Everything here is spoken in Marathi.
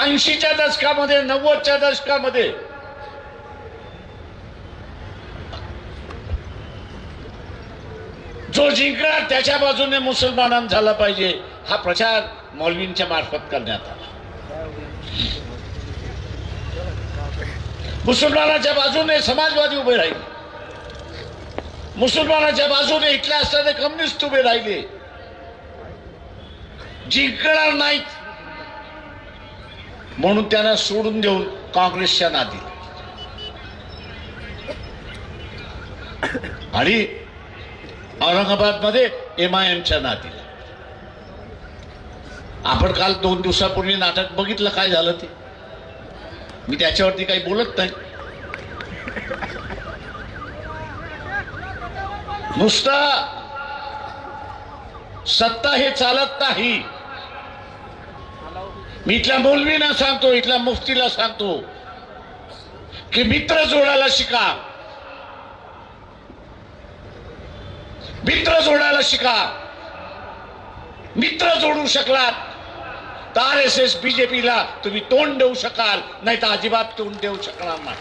80च्या दशकामध्ये 90च्या दशकामध्ये जो जिंकणार त्याच्या बाजूने मुसलमानांना झाला पाहिजे हा प्रचार मौलवींच्या मार्फत करण्यात आला. मुसलमानाच्या बाजूने समाजवादी उभे राहिले, मुसलमानाच्या बाजूने इथले असणारे कम्युनिस्ट उभे राहिले. जिंकणार नाहीत म्हणून त्यांना सोडून देऊन काँग्रेसच्या नादी आणि औरंगाबाद मध्ये MIMच्या नादीला. आपण काल 2 दिवसापूर्वी नाटक बघितलं, काय झालं ते मी त्याच्यावरती काही बोलत नाही. नुसता सत्ता हे चालत नाही. मी इथल्या मौलवींना सांगतो, इथल्या मुफ्तीला सांगतो की मित्र जोडायला शिका, मित्र जोडायला शिका. मित्र जोडू शकलात तर RSS BJPला तुम्ही तोंड देऊ शकाल, नाही तर अजिबात तोंड देऊ शकणार नाही.